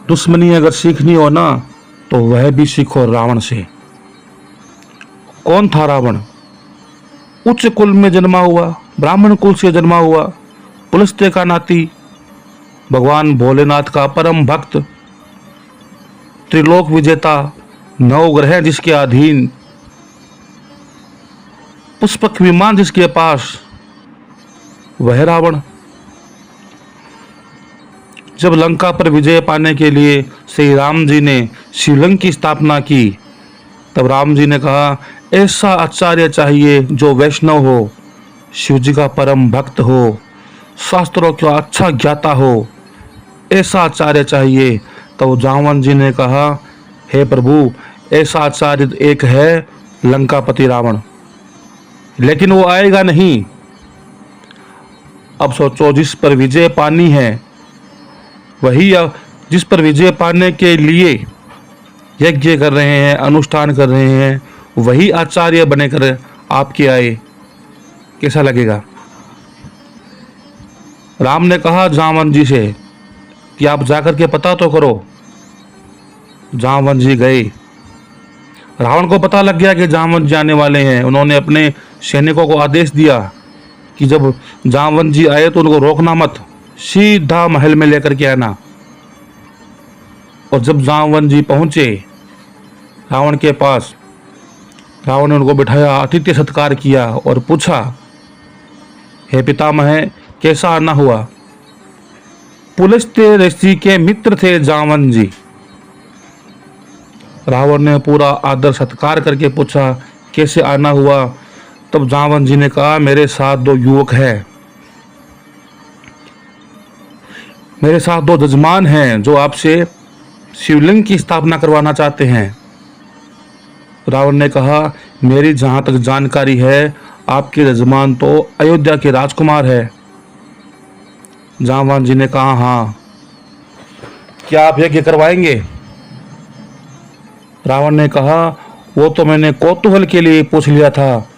दुश्मनी अगर सीखनी हो ना तो वह भी सीखो रावण से। कौन था रावण? उच्च कुल में जन्मा हुआ, ब्राह्मण कुल से जन्मा हुआ, पुलस्त्य का नाती, भगवान भोलेनाथ का परम भक्त, त्रिलोक विजेता, नौ ग्रह जिसके अधीन, पुष्पक विमान जिसके पास, वह रावण। जब लंका पर विजय पाने के लिए श्री राम जी ने शिवलिंग की स्थापना की, तब राम जी ने कहा ऐसा आचार्य चाहिए जो वैष्णव हो, शिव जी का परम भक्त हो, शास्त्रों का अच्छा ज्ञाता हो, ऐसा आचार्य चाहिए। तो जामवन जी ने कहा हे प्रभु, ऐसा आचार्य एक है, लंकापति रावण, लेकिन वो आएगा नहीं। अब सोचो, जिस पर विजय पानी है वही, जिस पर विजय पाने के लिए यज्ञ कर रहे हैं, अनुष्ठान कर रहे हैं, वही आचार्य बनेकर आपके आए, कैसा लगेगा? राम ने कहा जामवन जी से कि आप जाकर के पता तो करो। जामवन जी गए। रावण को पता लग गया कि जामवन जी आने वाले हैं। उन्होंने अपने सैनिकों को आदेश दिया कि जब जामवन जी आए तो उनको रोकना मत, सीधा महल में लेकर के आना। और जब जामवन जी पहुंचे रावण के पास, रावण ने उनको बिठाया, आतिथ्य सत्कार किया और पूछा हे पितामह, कैसा आना हुआ? पुलस्त्य ऋषि के मित्र थे जामवन जी। रावण ने पूरा आदर सत्कार करके पूछा कैसे आना हुआ? तब जामवन जी ने कहा मेरे साथ दो युवक हैं, मेरे साथ दो जजमान हैं जो आपसे शिवलिंग की स्थापना करवाना चाहते हैं। रावण ने कहा मेरी जहां तक जानकारी है आपके जजमान तो अयोध्या के राजकुमार है। जामवन जी ने कहा हाँ, क्या आप यज्ञ करवाएंगे? रावण ने कहा वो तो मैंने कौतूहल के लिए पूछ लिया था,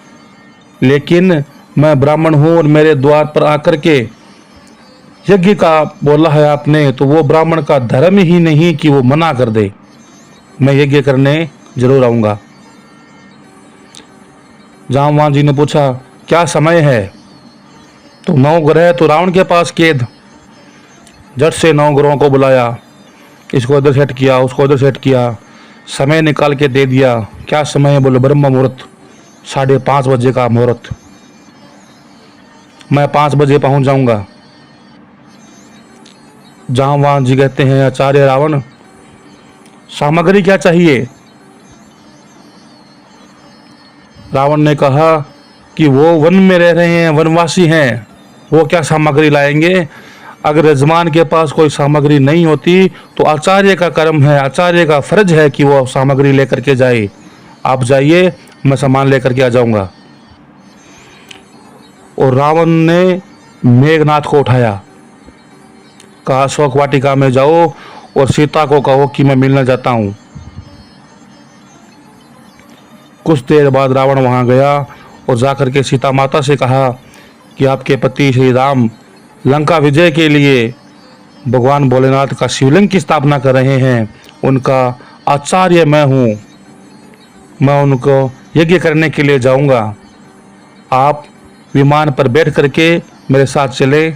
लेकिन मैं ब्राह्मण हूं और मेरे द्वार पर आकर के यज्ञ का बोला है आपने, तो वो ब्राह्मण का धर्म ही नहीं कि वो मना कर दे। मैं यज्ञ करने जरूर आऊंगा। जामवन जी ने पूछा क्या समय है? तो 9 ग्रह तो रावण के पास कैद। झट से 9 ग्रहों को बुलाया, इसको इधर सेट किया, उसको इधर सेट किया, समय निकाल के दे दिया। क्या समय है? बोले ब्रह्म मुहूर्त, 5:30 बजे का मुहूर्त, मैं 5 बजे पहुंच जाऊंगा। जामवन जी कहते हैं आचार्य रावण, सामग्री क्या चाहिए? रावण ने कहा कि वो वन में रह रहे हैं, वनवासी हैं, वो क्या सामग्री लाएंगे? अगर यजमान के पास कोई सामग्री नहीं होती तो आचार्य का कर्म है, आचार्य का फर्ज है कि वो सामग्री लेकर के जाए। आप जाइए, मैं सामान लेकर के आ जाऊंगा। और रावण ने मेघनाथ को उठाया, कहा शोक वाटिका में जाओ और सीता को कहो कि मैं मिलना चाहता हूं। कुछ देर बाद रावण वहां गया और जाकर के सीता माता से कहा कि आपके पति श्री राम लंका विजय के लिए भगवान भोलेनाथ का शिवलिंग की स्थापना कर रहे हैं, उनका आचार्य मैं हूं, मैं उनको यज्ञ करने के लिए जाऊंगा। आप विमान पर बैठ करके मेरे साथ चले,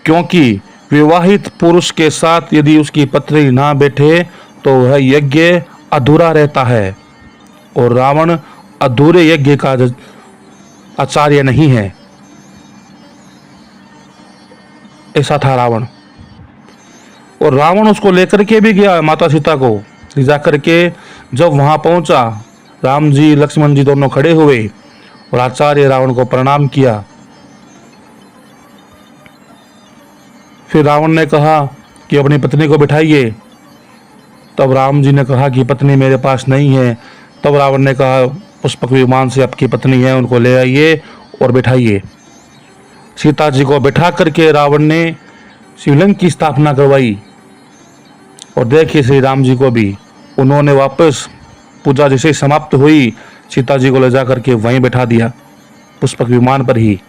क्योंकि विवाहित पुरुष के साथ यदि उसकी पत्नी ना बैठे तो वह यज्ञ अधूरा रहता है, और रावण अधूरे यज्ञ का आचार्य नहीं है। ऐसा था रावण। और रावण उसको लेकर के भी गया माता सीता को। जाकर के जब वहां पहुंचा, राम जी लक्ष्मण जी दोनों खड़े हुए और आचार्य रावण को प्रणाम किया। फिर रावण ने कहा कि अपनी पत्नी को बिठाइए। तब राम जी ने कहा कि पत्नी मेरे पास नहीं है। तब रावण ने कहा पुष्पक विमान से आपकी पत्नी है, उनको ले आइए और बिठाइए। सीता जी को बिठा करके रावण ने शिवलिंग की स्थापना करवाई। और देखिए श्री राम जी को भी उन्होंने वापस पूजा जैसे समाप्त हुई, सीता जी को ले जा करके वहीं बैठा दिया पुष्पक विमान पर ही।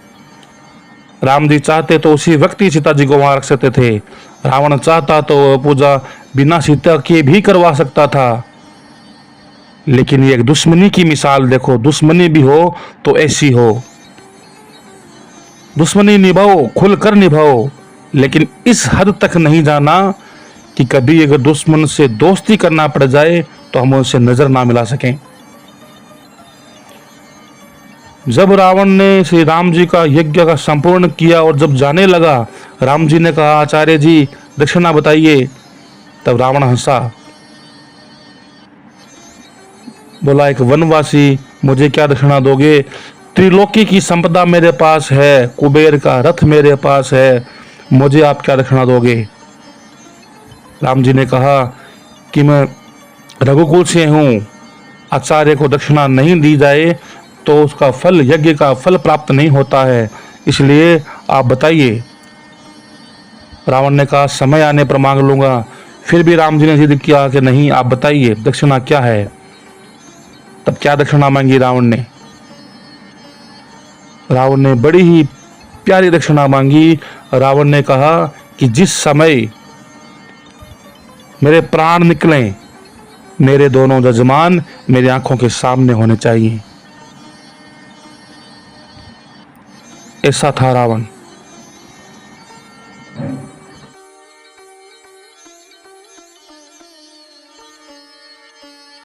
राम जी चाहते तो उसी वक्त ही सीता जी को वहां रख सकते थे, रावण चाहता तो पूजा बिना सीता के भी करवा सकता था, लेकिन ये एक दुश्मनी की मिसाल देखो। दुश्मनी भी हो तो ऐसी हो, दुश्मनी निभाओ, खुलकर निभाओ, लेकिन इस हद तक नहीं जाना कि कभी अगर दुश्मन से दोस्ती करना पड़ जाए तो हम उनसे नजर ना मिला सकें। जब रावण ने श्री राम जी का यज्ञ का संपूर्ण किया और जब जाने लगा, राम जी ने कहा, आचार्य जी दक्षिणा बताइए। तब रावण हंसा, बोला, एक वनवासी, मुझे क्या दक्षिणा दोगे? त्रिलोकी की संपदा मेरे पास है, कुबेर का रथ मेरे पास है, मुझे आप क्या दक्षिणा दोगे? राम जी ने कहा कि मैं रघुकुल से हूं, आचार्य को दक्षिणा नहीं दी जाए तो उसका फल, यज्ञ का फल प्राप्त नहीं होता है, इसलिए आप बताइए। रावण ने कहा, समय आने पर मांग लूंगा। फिर भी राम जी ने जिद किया कि नहीं, आप बताइए दक्षिणा क्या है। तब क्या दक्षिणा मांगी रावण ने? रावण ने बड़ी ही प्यारी दक्षिणा मांगी। रावण ने कहा कि जिस समय मेरे प्राण निकलें, मेरे दोनों जजमान मेरी आंखों के सामने होने चाहिए। ऐसा था रावण।